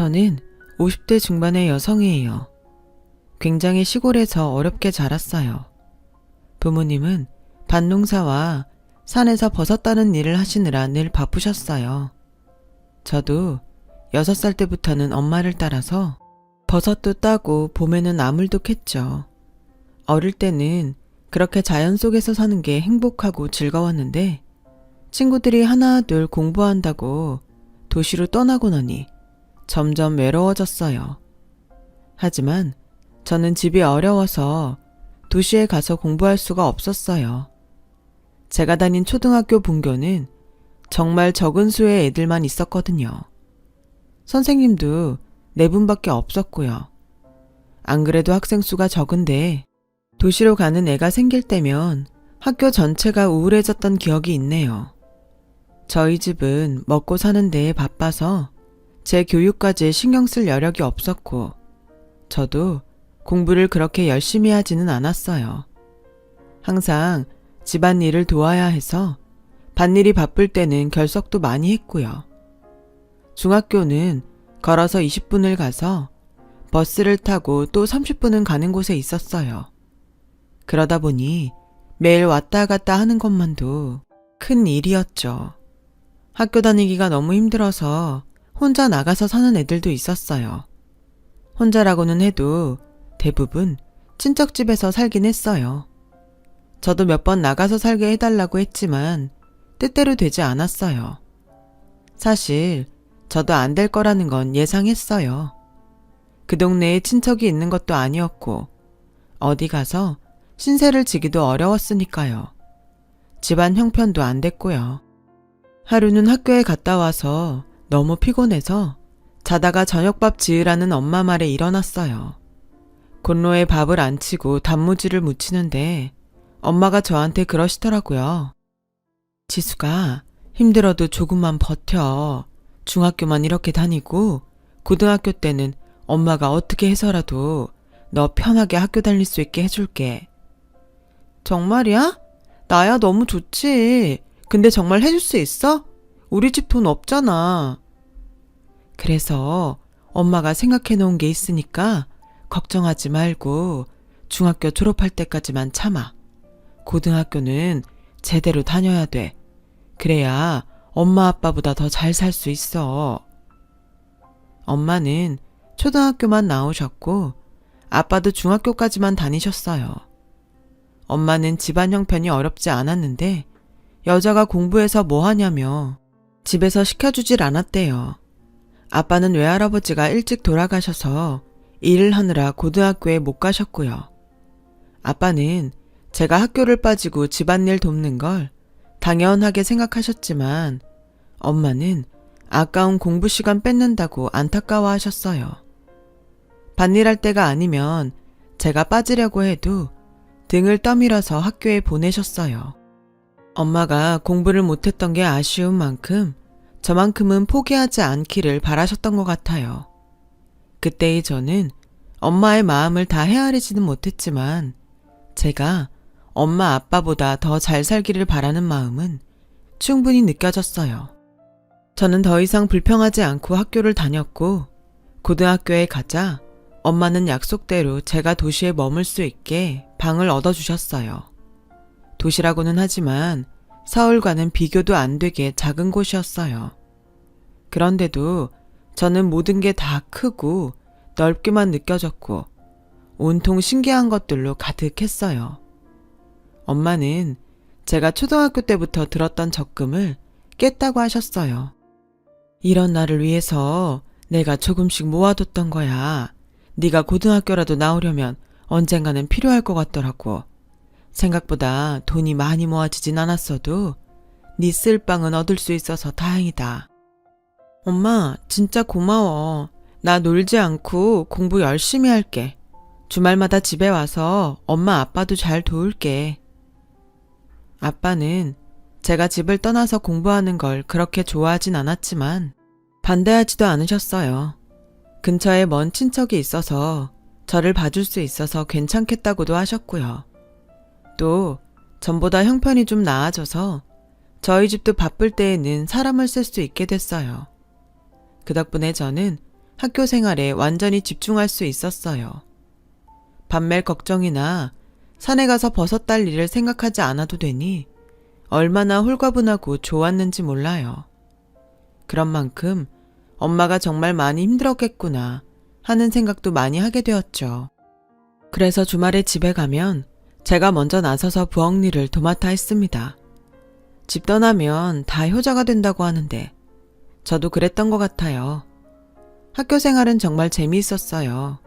저는 50대 중반의 여성이에요. 굉장히 시골에서 어렵게 자랐어요. 부모님은 밭농사와 산에서 버섯 따는 일을 하시느라 늘 바쁘셨어요. 저도 6살 때부터는 엄마를 따라서 버섯도 따고 봄에는 나물도 캤죠. 어릴 때는 그렇게 자연 속에서 사는 게 행복하고 즐거웠는데 친구들이 하나둘 공부한다고 도시로 떠나고 나니 점점 외로워졌어요. 하지만 저는 집이 어려워서 도시에 가서 공부할 수가 없었어요. 제가 다닌 초등학교 분교는 정말 적은 수의 애들만 있었거든요. 선생님도 4분밖에 없었고요. 안 그래도 학생 수가 적은데 도시로 가는 애가 생길 때면 학교 전체가 우울해졌던 기억이 있네요. 저희 집은 먹고 사는 데에 바빠서 제 교육까지 신경 쓸 여력이 없었고 저도 공부를 그렇게 열심히 하지는 않았어요. 항상 집안일을 도와야 해서 밭일이 바쁠 때는 결석도 많이 했고요. 중학교는 걸어서 20분을 가서 버스를 타고 또 30분은 가는 곳에 있었어요. 그러다 보니 매일 왔다 갔다 하는 것만도 큰 일이었죠. 학교 다니기가 너무 힘들어서 혼자 나가서 사는 애들도 있었어요. 혼자라고는 해도 대부분 친척집에서 살긴 했어요. 저도 몇 번 나가서 살게 해달라고 했지만 뜻대로 되지 않았어요. 사실 저도 안 될 거라는 건 예상했어요. 그 동네에 친척이 있는 것도 아니었고 어디 가서 신세를 지기도 어려웠으니까요. 집안 형편도 안 됐고요. 하루는 학교에 갔다 와서 너무 피곤해서 자다가 저녁밥 지으라는 엄마 말에 일어났어요. 곤로에 밥을 안 치고 단무지를 무치는데 엄마가 저한테 그러시더라고요. 지수가 힘들어도 조금만 버텨. 중학교만 이렇게 다니고 고등학교 때는 엄마가 어떻게 해서라도 너 편하게 학교 다닐 수 있게 해줄게. 정말이야? 나야 너무 좋지. 근데 정말 해줄 수 있어? 우리 집 돈 없잖아. 그래서 엄마가 생각해 놓은 게 있으니까 걱정하지 말고 중학교 졸업할 때까지만 참아. 고등학교는 제대로 다녀야 돼. 그래야 엄마 아빠보다 더 잘 살 수 있어. 엄마는 초등학교만 나오셨고 아빠도 중학교까지만 다니셨어요. 엄마는 집안 형편이 어렵지 않았는데 여자가 공부해서 뭐 하냐며 집에서 시켜주질 않았대요. 아빠는 외할아버지가 일찍 돌아가셔서 일을 하느라 고등학교에 못 가셨고요. 아빠는 제가 학교를 빠지고 집안일 돕는 걸 당연하게 생각하셨지만 엄마는 아까운 공부 시간 뺏는다고 안타까워 하셨어요. 밭일할 때가 아니면 제가 빠지려고 해도 등을 떠밀어서 학교에 보내셨어요. 엄마가 공부를 못했던 게 아쉬운 만큼 저만큼은 포기하지 않기를 바라셨던 것 같아요. 그때의 저는 엄마의 마음을 다 헤아리지는 못했지만 제가 엄마 아빠보다 더 잘 살기를 바라는 마음은 충분히 느껴졌어요. 저는 더 이상 불평하지 않고 학교를 다녔고 고등학교에 가자 엄마는 약속대로 제가 도시에 머물 수 있게 방을 얻어주셨어요. 도시라고는 하지만 서울과는 비교도 안 되게 작은 곳이었어요. 그런데도 저는 모든 게 다 크고 넓게만 느껴졌고 온통 신기한 것들로 가득했어요. 엄마는 제가 초등학교 때부터 들었던 적금을 깼다고 하셨어요. 이런 나를 위해서 내가 조금씩 모아뒀던 거야. 네가 고등학교라도 나오려면 언젠가는 필요할 것 같더라고. 생각보다 돈이 많이 모아지진 않았어도 네 쓸방은 얻을 수 있어서 다행이다. 엄마, 진짜 고마워. 나 놀지 않고 공부 열심히 할게. 주말마다 집에 와서 엄마 아빠도 잘 도울게. 아빠는 제가 집을 떠나서 공부하는 걸 그렇게 좋아하진 않았지만 반대하지도 않으셨어요. 근처에 먼 친척이 있어서 저를 봐줄 수 있어서 괜찮겠다고도 하셨고요. 또 전보다 형편이 좀 나아져서 저희 집도 바쁠 때에는 사람을 쓸 수 있게 됐어요. 그 덕분에 저는 학교 생활에 완전히 집중할 수 있었어요. 밤멜 걱정이나 산에 가서 버섯 딸 일을 생각하지 않아도 되니 얼마나 홀가분하고 좋았는지 몰라요. 그런 만큼 엄마가 정말 많이 힘들었겠구나 하는 생각도 많이 하게 되었죠. 그래서 주말에 집에 가면 제가 먼저 나서서 부엌 일을 도맡아 했습니다. 집 떠나면 다 효자가 된다고 하는데 저도 그랬던 것 같아요. 학교 생활은 정말 재미있었어요.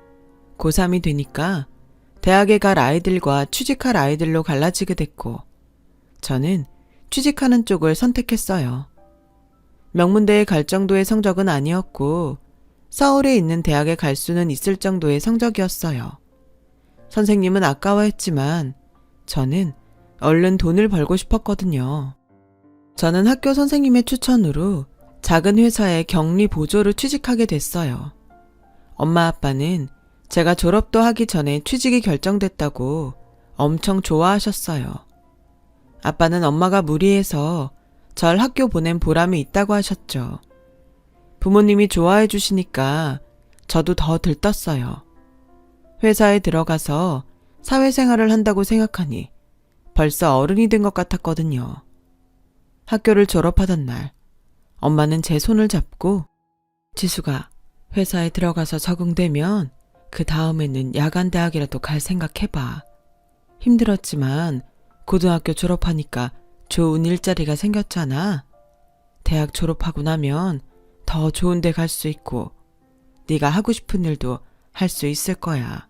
고3이 되니까 대학에 갈 아이들과 취직할 아이들로 갈라지게 됐고 저는 취직하는 쪽을 선택했어요. 명문대에 갈 정도의 성적은 아니었고 서울에 있는 대학에 갈 수는 있을 정도의 성적이었어요. 선생님은 아까워했지만 저는 얼른 돈을 벌고 싶었거든요. 저는 학교 선생님의 추천으로 작은 회사의 격리 보조로 취직하게 됐어요. 엄마 아빠는 제가 졸업도 하기 전에 취직이 결정됐다고 엄청 좋아하셨어요. 아빠는 엄마가 무리해서 절 학교 보낸 보람이 있다고 하셨죠. 부모님이 좋아해 주시니까 저도 더 들떴어요. 회사에 들어가서 사회생활을 한다고 생각하니 벌써 어른이 된 것 같았거든요. 학교를 졸업하던 날 엄마는 제 손을 잡고 지수가 회사에 들어가서 적응되면 그 다음에는 야간 대학이라도 갈 생각해봐. 힘들었지만 고등학교 졸업하니까 좋은 일자리가 생겼잖아. 대학 졸업하고 나면 더 좋은 데 갈 수 있고 네가 하고 싶은 일도 할 수 있을 거야.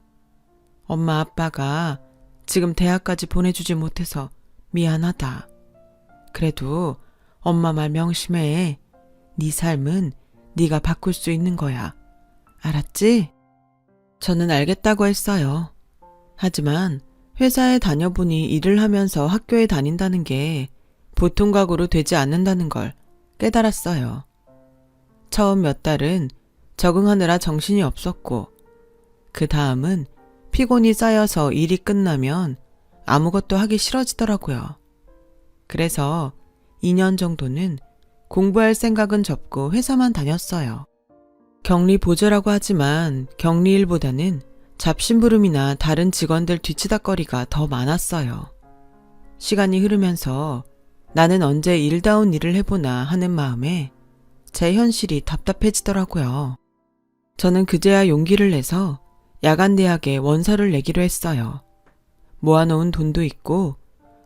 엄마 아빠가 지금 대학까지 보내주지 못해서 미안하다. 그래도 엄마 말 명심해. 네 삶은 네가 바꿀 수 있는 거야. 알았지? 저는 알겠다고 했어요. 하지만 회사에 다녀보니 일을 하면서 학교에 다닌다는 게 보통 각오로 되지 않는다는 걸 깨달았어요. 처음 몇 달은 적응하느라 정신이 없었고 그 다음은 피곤이 쌓여서 일이 끝나면 아무것도 하기 싫어지더라고요. 그래서 2년 정도는 공부할 생각은 접고 회사만 다녔어요. 격리 보조라고 하지만 격리일보다는 잡심부름이나 다른 직원들 뒤치다거리가 더 많았어요. 시간이 흐르면서 나는 언제 일다운 일을 해보나 하는 마음에 제 현실이 답답해지더라고요. 저는 그제야 용기를 내서 야간대학에 원서를 내기로 했어요. 모아놓은 돈도 있고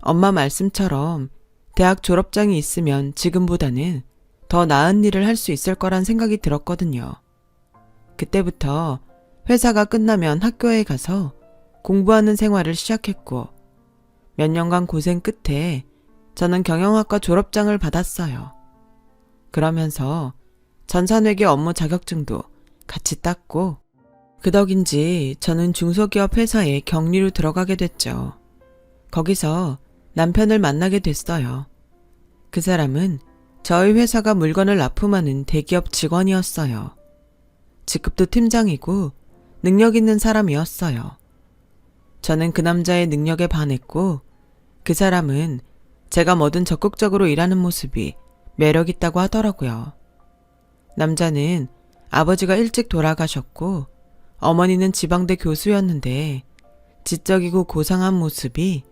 엄마 말씀처럼 대학 졸업장이 있으면 지금보다는 더 나은 일을 할 수 있을 거란 생각이 들었거든요. 그때부터 회사가 끝나면 학교에 가서 공부하는 생활을 시작했고 몇 년간 고생 끝에 저는 경영학과 졸업장을 받았어요. 그러면서 전산회계 업무 자격증도 같이 땄고 그 덕인지 저는 중소기업 회사에 격리로 들어가게 됐죠. 거기서 남편을 만나게 됐어요. 그 사람은 저희 회사가 물건을 납품하는 대기업 직원이었어요. 직급도 팀장이고 능력 있는 사람이었어요. 저는 그 남자의 능력에 반했고 그 사람은 제가 뭐든 적극적으로 일하는 모습이 매력 있다고 하더라고요. 남자는 아버지가 일찍 돌아가셨고 어머니는 지방대 교수였는데 지적이고 고상한 모습이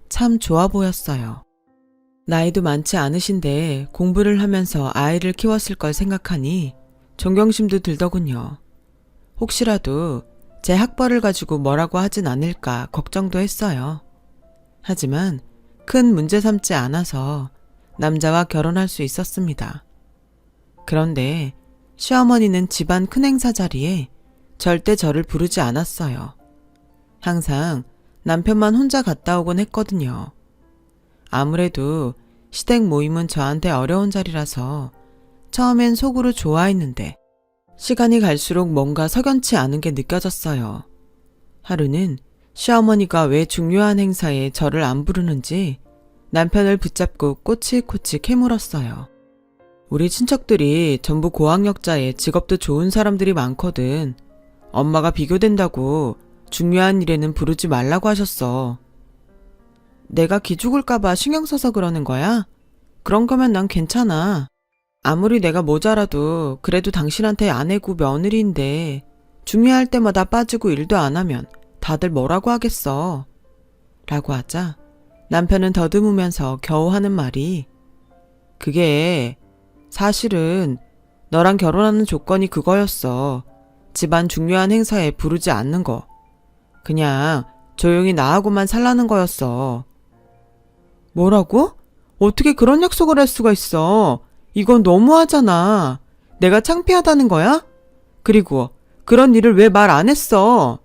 참 좋아 보였어요. 나이도 많지 않으신데 공부를 하면서 아이를 키웠을 걸 생각하니 존경심도 들더군요. 혹시라도 제 학벌을 가지고 뭐라고 하진 않을까 걱정도 했어요. 하지만 큰 문제 삼지 않아서 남자와 결혼할 수 있었습니다. 그런데 시어머니는 집안 큰 행사 자리에 절대 저를 부르지 않았어요. 항상 남편만 혼자 갔다 오곤 했거든요. 아무래도 시댁 모임은 저한테 어려운 자리라서 처음엔 속으로 좋아했는데 시간이 갈수록 뭔가 석연치 않은 게 느껴졌어요. 하루는 시어머니가 왜 중요한 행사에 저를 안 부르는지 남편을 붙잡고 꼬치꼬치 캐물었어요. 우리 친척들이 전부 고학력자에 직업도 좋은 사람들이 많거든. 엄마가 비교된다고 중요한 일에는 부르지 말라고 하셨어. 내가 기죽을까봐 신경 써서 그러는 거야? 그런 거면 난 괜찮아. 아무리 내가 모자라도 그래도 당신한테 아내고 며느리인데 중요할 때마다 빠지고 일도 안 하면 다들 뭐라고 하겠어. 라고 하자 남편은 더듬으면서 겨우 하는 말이 그게 사실은 너랑 결혼하는 조건이 그거였어. 집안 중요한 행사에 부르지 않는 거. 그냥 조용히 나하고만 살라는 거였어. 뭐라고? 어떻게 그런 약속을 할 수가 있어? 이건 너무하잖아. 내가 창피하다는 거야? 그리고 그런 일을 왜 말 안 했어?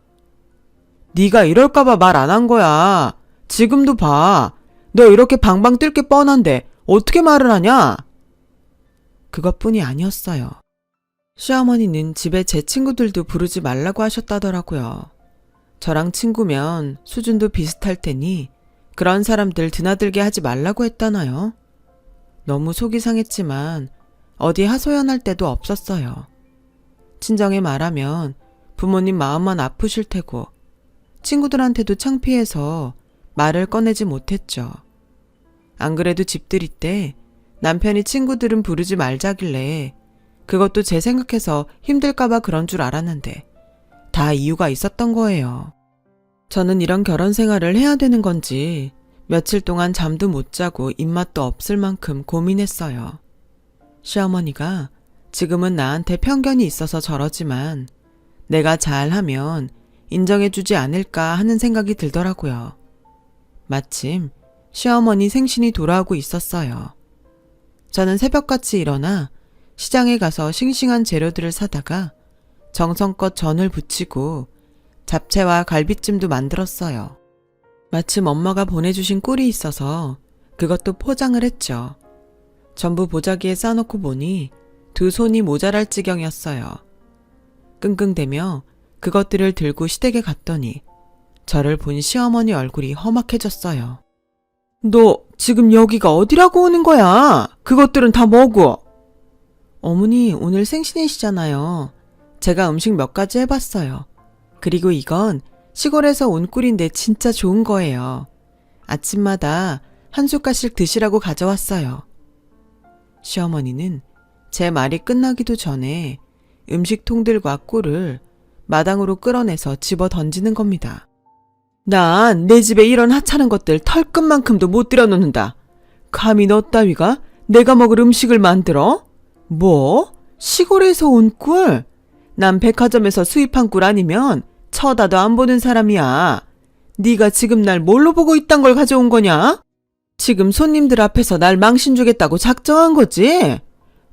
네가 이럴까봐 말 안 한 거야. 지금도 봐. 너 이렇게 방방 뜰 게 뻔한데 어떻게 말을 하냐? 그것뿐이 아니었어요. 시어머니는 집에 제 친구들도 부르지 말라고 하셨다더라고요. 저랑 친구면 수준도 비슷할 테니 그런 사람들 드나들게 하지 말라고 했다나요? 너무 속이 상했지만 어디 하소연할 데도 없었어요. 친정에 말하면 부모님 마음만 아프실 테고 친구들한테도 창피해서 말을 꺼내지 못했죠. 안 그래도 집들이 때 남편이 친구들은 부르지 말자길래 그것도 제 생각해서 힘들까봐 그런 줄 알았는데 다 이유가 있었던 거예요. 저는 이런 결혼 생활을 해야 되는 건지 며칠 동안 잠도 못 자고 입맛도 없을 만큼 고민했어요. 시어머니가 지금은 나한테 편견이 있어서 저러지만 내가 잘하면 인정해주지 않을까 하는 생각이 들더라고요. 마침 시어머니 생신이 돌아오고 있었어요. 저는 새벽같이 일어나 시장에 가서 싱싱한 재료들을 사다가 정성껏 전을 부치고 잡채와 갈비찜도 만들었어요. 마침 엄마가 보내주신 꿀이 있어서 그것도 포장을 했죠. 전부 보자기에 싸놓고 보니 두 손이 모자랄 지경이었어요. 끙끙대며 그것들을 들고 시댁에 갔더니 저를 본 시어머니 얼굴이 험악해졌어요. 너 지금 여기가 어디라고 오는 거야? 그것들은 다 뭐고? 어머니 오늘 생신이시잖아요. 제가 음식 몇 가지 해봤어요. 그리고 이건 시골에서 온 꿀인데 진짜 좋은 거예요. 아침마다 한 숟갈씩 드시라고 가져왔어요. 시어머니는 제 말이 끝나기도 전에 음식통들과 꿀을 마당으로 끌어내서 집어 던지는 겁니다. 난 내 집에 이런 하찮은 것들 털끝만큼도 못 들여놓는다. 감히 너 따위가 내가 먹을 음식을 만들어? 뭐? 시골에서 온 꿀? 난 백화점에서 수입한 꿀 아니면 쳐다도 안 보는 사람이야. 네가 지금 날 뭘로 보고 이딴 걸 가져온 거냐? 지금 손님들 앞에서 날 망신 주겠다고 작정한 거지?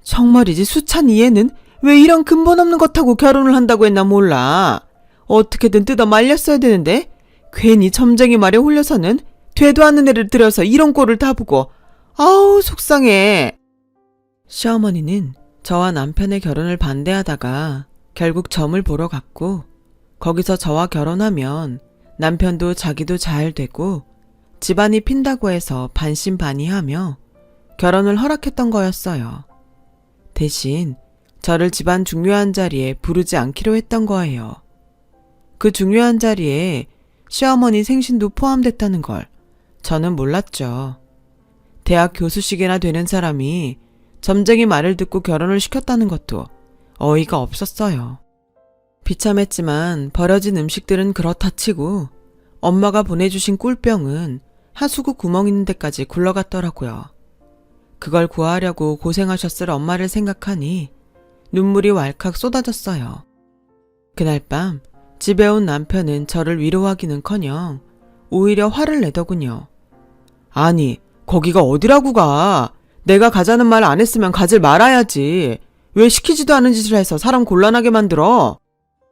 정말이지 수찬이 얘는 왜 이런 근본 없는 것하고 결혼을 한다고 했나 몰라. 어떻게든 뜯어 말렸어야 되는데 괜히 점쟁이 말에 홀려서는 되도 않는 애를 들여서 이런 꼴을 다 보고 아우 속상해. 시어머니는 저와 남편의 결혼을 반대하다가 결국 점을 보러 갔고 거기서 저와 결혼하면 남편도 자기도 잘 되고 집안이 핀다고 해서 반신반의하며 결혼을 허락했던 거였어요. 대신 저를 집안 중요한 자리에 부르지 않기로 했던 거예요. 그 중요한 자리에 시어머니 생신도 포함됐다는 걸 저는 몰랐죠. 대학 교수식이나 되는 사람이 점쟁이 말을 듣고 결혼을 시켰다는 것도 어이가 없었어요. 비참했지만 버려진 음식들은 그렇다 치고 엄마가 보내주신 꿀병은 하수구 구멍 있는 데까지 굴러갔더라고요. 그걸 구하려고 고생하셨을 엄마를 생각하니 눈물이 왈칵 쏟아졌어요. 그날 밤 집에 온 남편은 저를 위로하기는커녕 오히려 화를 내더군요. 아니, 거기가 어디라고 가? 내가 가자는 말 안 했으면 가질 말아야지. 왜 시키지도 않은 짓을 해서 사람 곤란하게 만들어?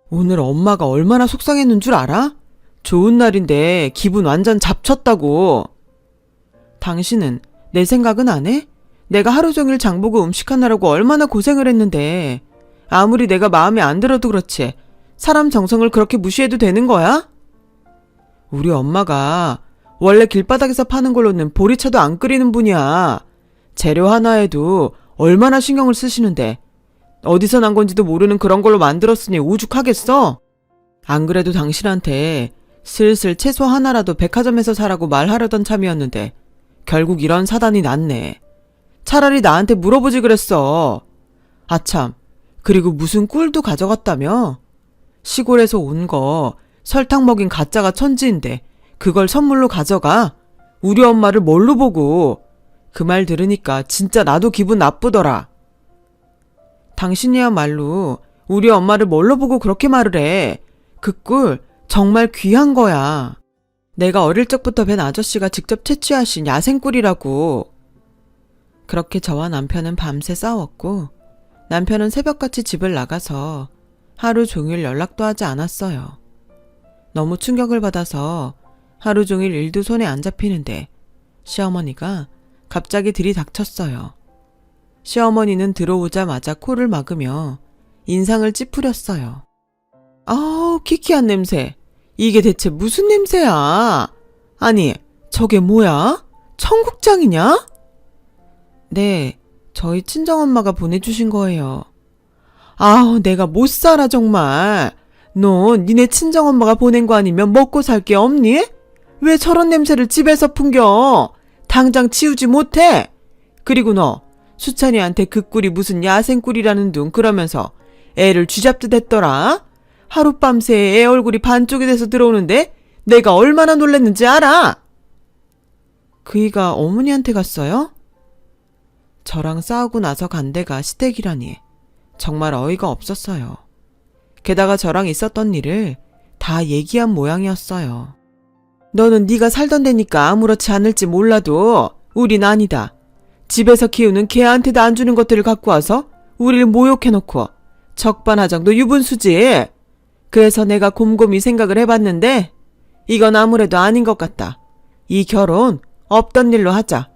오늘 엄마가 얼마나 속상했는 줄 알아? 좋은 날인데 기분 완전 잡쳤다고. 당신은 내 생각은 안 해? 내가 하루 종일 장보고 음식하느라고 얼마나 고생을 했는데 아무리 내가 마음에 안 들어도 그렇지 사람 정성을 그렇게 무시해도 되는 거야? 우리 엄마가 원래 길바닥에서 파는 걸로는 보리차도 안 끓이는 분이야. 재료 하나에도 얼마나 신경을 쓰시는데 어디서 난 건지도 모르는 그런 걸로 만들었으니 오죽하겠어? 안 그래도 당신한테 슬슬 채소 하나라도 백화점에서 사라고 말하려던 참이었는데 결국 이런 사단이 났네. 차라리 나한테 물어보지 그랬어. 아참, 그리고 무슨 꿀도 가져갔다며? 시골에서 온 거 설탕 먹인 가짜가 천지인데 그걸 선물로 가져가? 우리 엄마를 뭘로 보고? 그 말 들으니까 진짜 나도 기분 나쁘더라. 당신이야말로 우리 엄마를 뭘로 보고 그렇게 말을 해. 그 꿀 정말 귀한 거야. 내가 어릴 적부터 뵌 아저씨가 직접 채취하신 야생꿀이라고. 그렇게 저와 남편은 밤새 싸웠고 남편은 새벽같이 집을 나가서 하루 종일 연락도 하지 않았어요. 너무 충격을 받아서 하루 종일 일도 손에 안 잡히는데 시어머니가 갑자기 들이닥쳤어요. 시어머니는 들어오자마자 코를 막으며 인상을 찌푸렸어요. 아우, 키키한 냄새. 이게 대체 무슨 냄새야? 아니, 저게 뭐야? 청국장이냐? 네, 저희 친정엄마가 보내주신 거예요. 아우, 내가 못 살아 정말. 너 니네 친정엄마가 보낸 거 아니면 먹고 살 게 없니? 왜 저런 냄새를 집에서 풍겨? 당장 치우지 못해? 그리고 너 수찬이한테 그 꿀이 무슨 야생꿀이라는 둥 그러면서 애를 쥐잡듯 했더라? 하룻밤새 애 얼굴이 반쪽이 돼서 들어오는데 내가 얼마나 놀랐는지 알아? 그이가 어머니한테 갔어요? 저랑 싸우고 나서 간 데가 시댁이라니 정말 어이가 없었어요. 게다가 저랑 있었던 일을 다 얘기한 모양이었어요. 너는 네가 살던 데니까 아무렇지 않을지 몰라도 우린 아니다. 집에서 키우는 개한테도 안 주는 것들을 갖고 와서 우리를 모욕해놓고 적반하장도 유분수지. 그래서 내가 곰곰이 생각을 해봤는데 이건 아무래도 아닌 것 같다. 이 결혼 없던 일로 하자.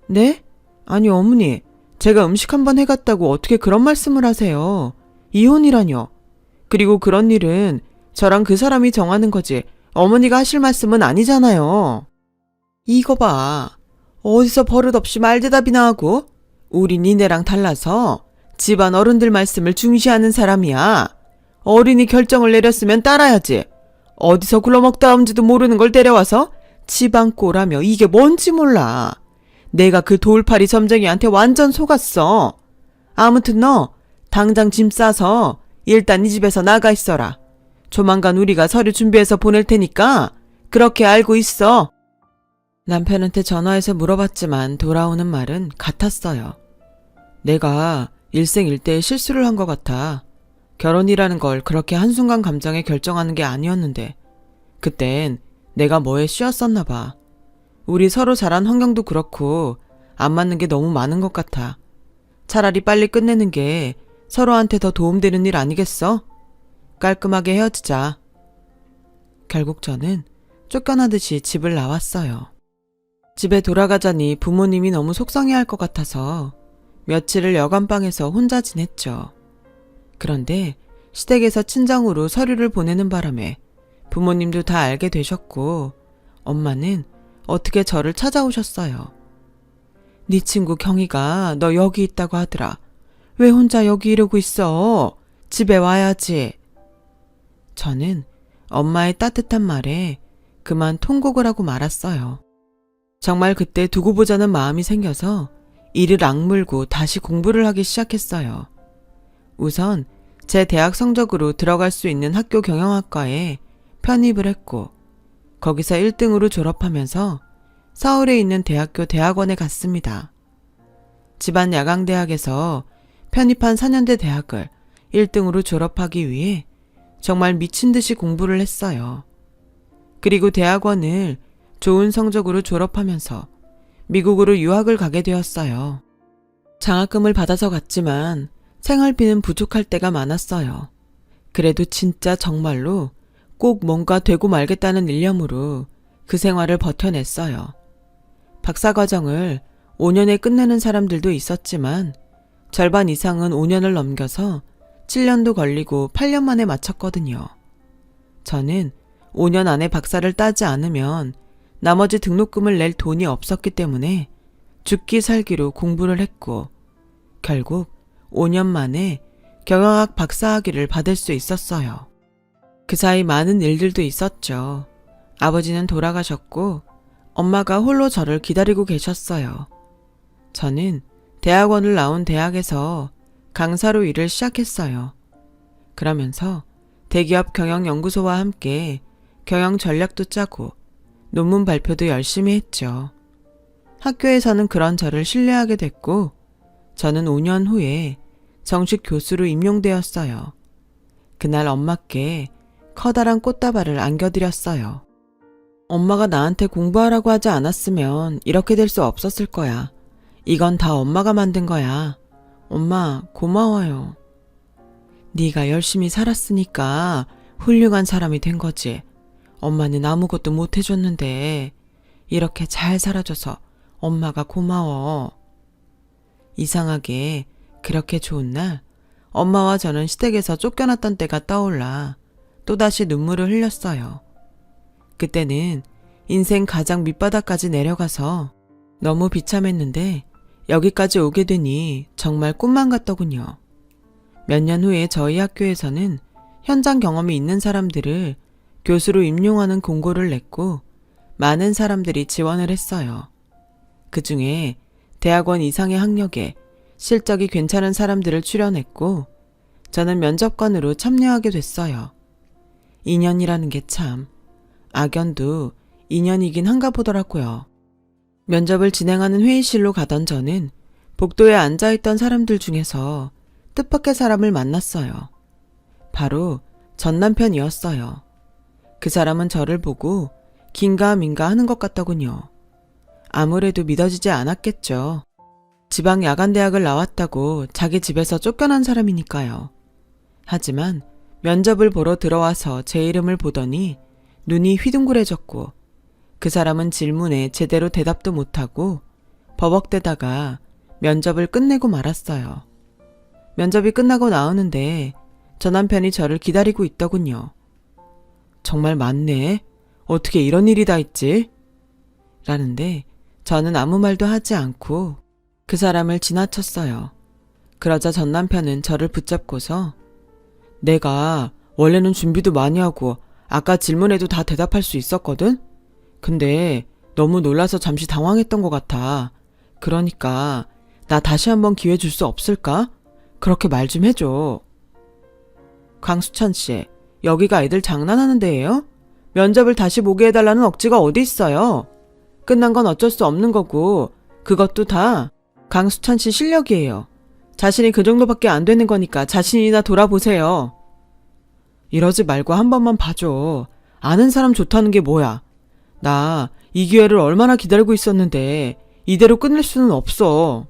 네? 아니 어머니, 제가 음식 한번 해갔다고 어떻게 그런 말씀을 하세요. 이혼이라뇨. 그리고 그런 일은 저랑 그 사람이 정하는 거지 어머니가 하실 말씀은 아니잖아요. 이거 봐. 어디서 버릇없이 말대답이나 하고? 우리 니네랑 달라서 집안 어른들 말씀을 중시하는 사람이야. 어린이 결정을 내렸으면 따라야지. 어디서 굴러먹다 온지도 모르는 걸 데려와서 집안 꼴하며 이게 뭔지 몰라. 내가 그 돌팔이 점쟁이한테 완전 속았어. 아무튼 너 당장 짐 싸서 일단 이 집에서 나가 있어라. 조만간 우리가 서류 준비해서 보낼 테니까 그렇게 알고 있어. 남편한테 전화해서 물어봤지만 돌아오는 말은 같았어요. 내가 일생일대의 실수를 한 것 같아. 결혼이라는 걸 그렇게 한순간 감정에 결정하는 게 아니었는데 그땐 내가 뭐에 씌었었나 봐. 우리 서로 자란 환경도 그렇고 안 맞는 게 너무 많은 것 같아. 차라리 빨리 끝내는 게 서로한테 더 도움되는 일 아니겠어? 깔끔하게 헤어지자. 결국 저는 쫓겨나듯이 집을 나왔어요. 집에 돌아가자니 부모님이 너무 속상해할 것 같아서 며칠을 여관방에서 혼자 지냈죠. 그런데 시댁에서 친정으로 서류를 보내는 바람에 부모님도 다 알게 되셨고 엄마는 어떻게 저를 찾아오셨어요. 네 친구 경희가 너 여기 있다고 하더라. 왜 혼자 여기 이러고 있어? 집에 와야지. 저는 엄마의 따뜻한 말에 그만 통곡을 하고 말았어요. 정말 그때 두고 보자는 마음이 생겨서 이를 악물고 다시 공부를 하기 시작했어요. 우선 제 대학 성적으로 들어갈 수 있는 학교 경영학과에 편입을 했고 거기서 1등으로 졸업하면서 서울에 있는 대학교 대학원에 갔습니다. 집안 야강대학에서 편입한 4년대 대학을 1등으로 졸업하기 위해 정말 미친 듯이 공부를 했어요. 그리고 대학원을 좋은 성적으로 졸업하면서 미국으로 유학을 가게 되었어요. 장학금을 받아서 갔지만 생활비는 부족할 때가 많았어요. 그래도 진짜 정말로 꼭 뭔가 되고 말겠다는 일념으로 그 생활을 버텨냈어요. 박사과정을 5년에 끝내는 사람들도 있었지만 절반 이상은 5년을 넘겨서 7년도 걸리고 8년 만에 마쳤거든요. 저는 5년 안에 박사를 따지 않으면 나머지 등록금을 낼 돈이 없었기 때문에 죽기 살기로 공부를 했고 결국 5년 만에 경영학 박사학위를 받을 수 있었어요. 그 사이 많은 일들도 있었죠. 아버지는 돌아가셨고 엄마가 홀로 저를 기다리고 계셨어요. 저는 대학원을 나온 대학에서 강사로 일을 시작했어요. 그러면서 대기업 경영연구소와 함께 경영 전략도 짜고 논문 발표도 열심히 했죠. 학교에서는 그런 저를 신뢰하게 됐고 저는 5년 후에 정식 교수로 임용되었어요. 그날 엄마께 커다란 꽃다발을 안겨드렸어요. 엄마가 나한테 공부하라고 하지 않았으면 이렇게 될 수 없었을 거야. 이건 다 엄마가 만든 거야. 엄마 고마워요. 네가 열심히 살았으니까 훌륭한 사람이 된 거지. 엄마는 아무것도 못 해줬는데 이렇게 잘 살아줘서 엄마가 고마워. 이상하게 그렇게 좋은 날 엄마와 저는 시댁에서 쫓겨났던 때가 떠올라 또다시 눈물을 흘렸어요. 그때는 인생 가장 밑바닥까지 내려가서 너무 비참했는데 여기까지 오게 되니 정말 꿈만 같더군요. 몇 년 후에 저희 학교에서는 현장 경험이 있는 사람들을 교수로 임용하는 공고를 냈고 많은 사람들이 지원을 했어요. 그 중에 대학원 이상의 학력에 실적이 괜찮은 사람들을 출연했고 저는 면접관으로 참여하게 됐어요. 인연이라는 게 참 악연도 인연이긴 한가 보더라고요. 면접을 진행하는 회의실로 가던 저는 복도에 앉아있던 사람들 중에서 뜻밖의 사람을 만났어요. 바로 전 남편이었어요. 그 사람은 저를 보고 긴가민가 하는 것 같더군요. 아무래도 믿어지지 않았겠죠. 지방 야간대학을 나왔다고 자기 집에서 쫓겨난 사람이니까요. 하지만 면접을 보러 들어와서 제 이름을 보더니 눈이 휘둥그레졌고 그 사람은 질문에 제대로 대답도 못하고 버벅대다가 면접을 끝내고 말았어요. 면접이 끝나고 나오는데 저 남편이 저를 기다리고 있더군요. 정말 많네. 어떻게 이런 일이 다 있지? 라는데 저는 아무 말도 하지 않고 그 사람을 지나쳤어요. 그러자 전 남편은 저를 붙잡고서 내가 원래는 준비도 많이 하고 아까 질문에도 다 대답할 수 있었거든? 근데 너무 놀라서 잠시 당황했던 것 같아. 그러니까 나 다시 한번 기회 줄 수 없을까? 그렇게 말 좀 해줘. 강수찬 씨, 여기가 애들 장난하는 데예요? 면접을 다시 보게 해달라는 억지가 어디 있어요? 끝난 건 어쩔 수 없는 거고 그것도 다 강수찬 씨 실력이에요. 자신이 그 정도밖에 안 되는 거니까 자신이나 돌아보세요. 이러지 말고 한 번만 봐줘. 아는 사람 좋다는 게 뭐야. 나 이 기회를 얼마나 기다리고 있었는데 이대로 끝낼 수는 없어.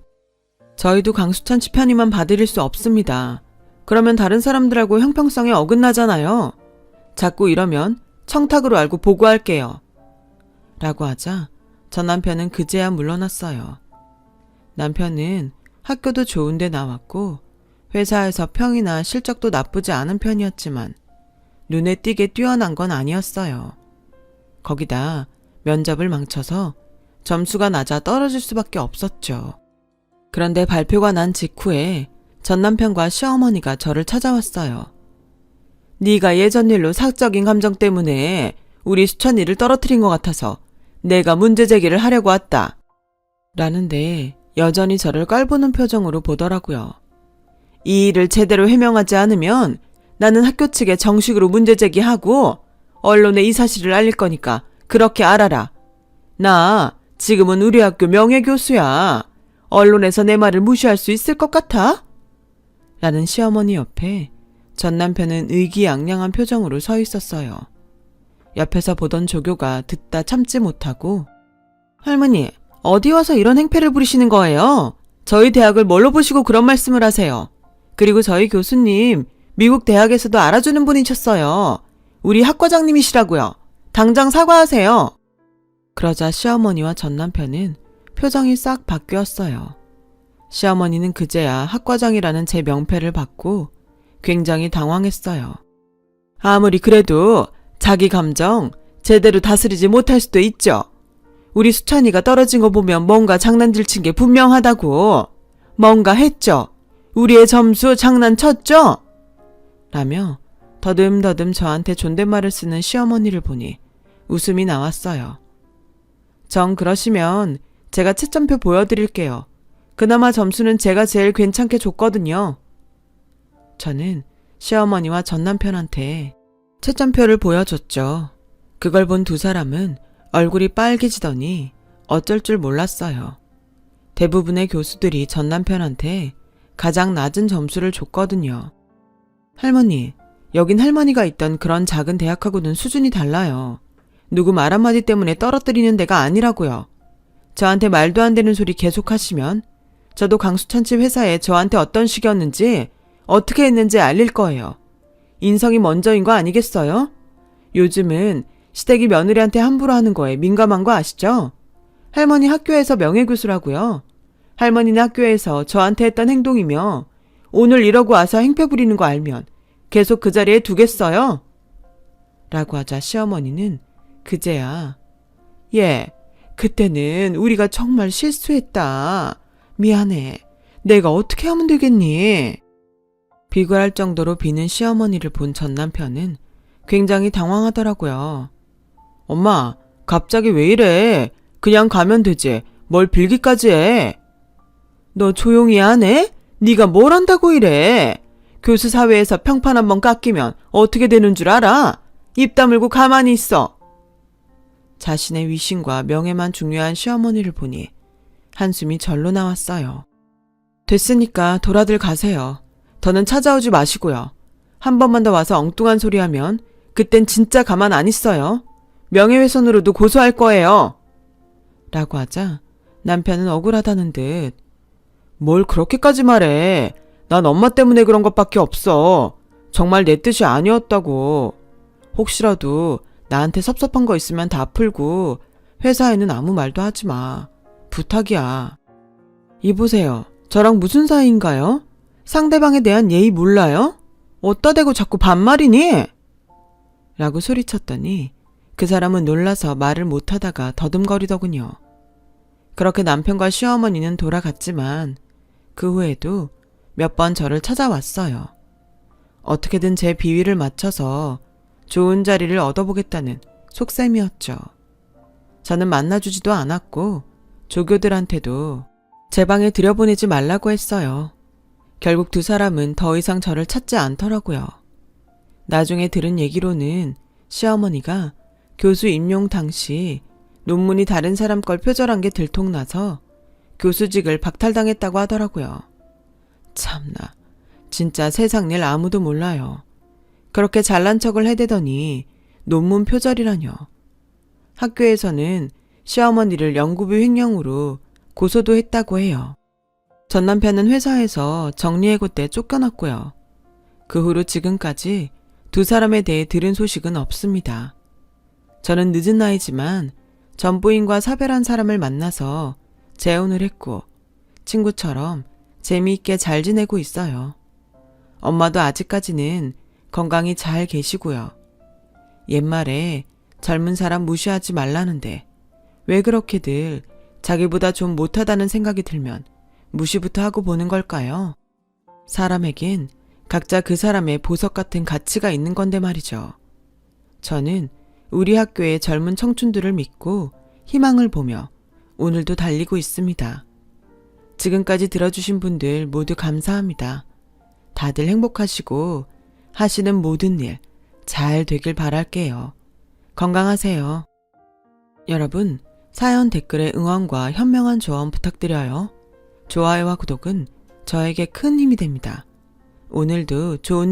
저희도 강수찬 씨 편의만 봐드릴 수 없습니다. 그러면 다른 사람들하고 형평성에 어긋나잖아요. 자꾸 이러면 청탁으로 알고 보고할게요. 라고 하자 전 남편은 그제야 물러났어요. 남편은 학교도 좋은데 나왔고 회사에서 평이나 실적도 나쁘지 않은 편이었지만 눈에 띄게 뛰어난 건 아니었어요. 거기다 면접을 망쳐서 점수가 낮아 떨어질 수밖에 없었죠. 그런데 발표가 난 직후에 전 남편과 시어머니가 저를 찾아왔어요. 네가 예전 일로 사적인 감정 때문에 우리 수찬이를 떨어뜨린 것 같아서 내가 문제 제기를 하려고 왔다. 라는데 여전히 저를 깔보는 표정으로 보더라고요. 이 일을 제대로 해명하지 않으면 나는 학교 측에 정식으로 문제 제기하고 언론에 이 사실을 알릴 거니까 그렇게 알아라. 나 지금은 우리 학교 명예교수야. 언론에서 내 말을 무시할 수 있을 것 같아? 라는 시어머니 옆에 전 남편은 의기양양한 표정으로 서 있었어요. 옆에서 보던 조교가 듣다 참지 못하고 할머니, 어디 와서 이런 행패를 부리시는 거예요? 저희 대학을 뭘로 보시고 그런 말씀을 하세요? 그리고 저희 교수님 미국 대학에서도 알아주는 분이셨어요. 우리 학과장님이시라고요. 당장 사과하세요. 그러자 시어머니와 전 남편은 표정이 싹 바뀌었어요. 시어머니는 그제야 학과장이라는 제 명패를 받고 굉장히 당황했어요. 아무리 그래도 자기 감정 제대로 다스리지 못할 수도 있죠. 우리 수찬이가 떨어진 거 보면 뭔가 장난질 친 게 분명하다고. 뭔가 했죠. 우리의 점수 장난쳤죠? 라며 더듬더듬 저한테 존댓말을 쓰는 시어머니를 보니 웃음이 나왔어요. 정 그러시면 제가 채점표 보여드릴게요. 그나마 점수는 제가 제일 괜찮게 줬거든요. 저는 시어머니와 전 남편한테 채점표를 보여줬죠. 그걸 본 두 사람은 얼굴이 빨개지더니 어쩔 줄 몰랐어요. 대부분의 교수들이 전 남편한테 가장 낮은 점수를 줬거든요. 할머니, 여긴 할머니가 있던 그런 작은 대학하고는 수준이 달라요. 누구 말 한마디 때문에 떨어뜨리는 데가 아니라고요. 저한테 말도 안 되는 소리 계속 하시면 저도 강수찬집 회사에 저한테 어떤 식이었는지 어떻게 했는지 알릴 거예요. 인성이 먼저인 거 아니겠어요? 요즘은 시댁이 며느리한테 함부로 하는 거에 민감한 거 아시죠? 할머니 학교에서 명예교수라고요. 할머니는 학교에서 저한테 했던 행동이며 오늘 이러고 와서 행패 부리는 거 알면 계속 그 자리에 두겠어요? 라고 하자 시어머니는 그제야 그때는 우리가 정말 실수했다. 미안해. 내가 어떻게 하면 되겠니? 비굴할 정도로 비는 시어머니를 본 전 남편은 굉장히 당황하더라고요. 엄마, 갑자기 왜 이래? 그냥 가면 되지. 뭘 빌기까지 해? 너 조용히 하네? 네가 뭘 한다고 이래? 교수 사회에서 평판 한번 깎이면 어떻게 되는 줄 알아? 입 다물고 가만히 있어. 자신의 위신과 명예만 중요한 시어머니를 보니 한숨이 절로 나왔어요. 됐으니까 돌아들 가세요. 더는 찾아오지 마시고요. 한 번만 더 와서 엉뚱한 소리 하면 그땐 진짜 가만 안 있어요. 명예훼손으로도 고소할 거예요. 라고 하자 남편은 억울하다는 듯 뭘 그렇게까지 말해. 난 엄마 때문에 그런 것밖에 없어. 정말 내 뜻이 아니었다고. 혹시라도 나한테 섭섭한 거 있으면 다 풀고 회사에는 아무 말도 하지 마. 부탁이야. 이보세요. 저랑 무슨 사이인가요? 상대방에 대한 예의 몰라요? 어따 대고 자꾸 반말이니? 라고 소리쳤더니 그 사람은 놀라서 말을 못하다가 더듬거리더군요. 그렇게 남편과 시어머니는 돌아갔지만 그 후에도 몇 번 저를 찾아왔어요. 어떻게든 제 비위를 맞춰서 좋은 자리를 얻어보겠다는 속셈이었죠. 저는 만나주지도 않았고 조교들한테도 제 방에 들여보내지 말라고 했어요. 결국 두 사람은 더 이상 저를 찾지 않더라고요. 나중에 들은 얘기로는 시어머니가 교수 임용 당시 논문이 다른 사람 걸 표절한 게 들통나서 교수직을 박탈당했다고 하더라고요. 참나, 진짜 세상 일 아무도 몰라요. 그렇게 잘난 척을 해대더니 논문 표절이라뇨. 학교에서는 시어머니를 연구비 횡령으로 고소도 했다고 해요. 전 남편은 회사에서 정리해고 때 쫓겨났고요. 그 후로 지금까지 두 사람에 대해 들은 소식은 없습니다. 저는 늦은 나이지만 전부인과 사별한 사람을 만나서 재혼을 했고 친구처럼 재미있게 잘 지내고 있어요. 엄마도 아직까지는 건강히 잘 계시고요. 옛말에 젊은 사람 무시하지 말라는데 왜 그렇게들 자기보다 좀 못하다는 생각이 들면 무시부터 하고 보는 걸까요? 사람에겐 각자 그 사람의 보석 같은 가치가 있는 건데 말이죠. 저는 우리 학교의 젊은 청춘들을 믿고 희망을 보며 오늘도 달리고 있습니다. 지금까지 들어주신 분들 모두 감사합니다. 다들 행복하시고 하시는 모든 일 잘 되길 바랄게요. 건강하세요. 여러분, 사연 댓글에 응원과 현명한 조언 부탁드려요. 좋아요와 구독은 저에게 큰 힘이 됩니다. 오늘도 좋은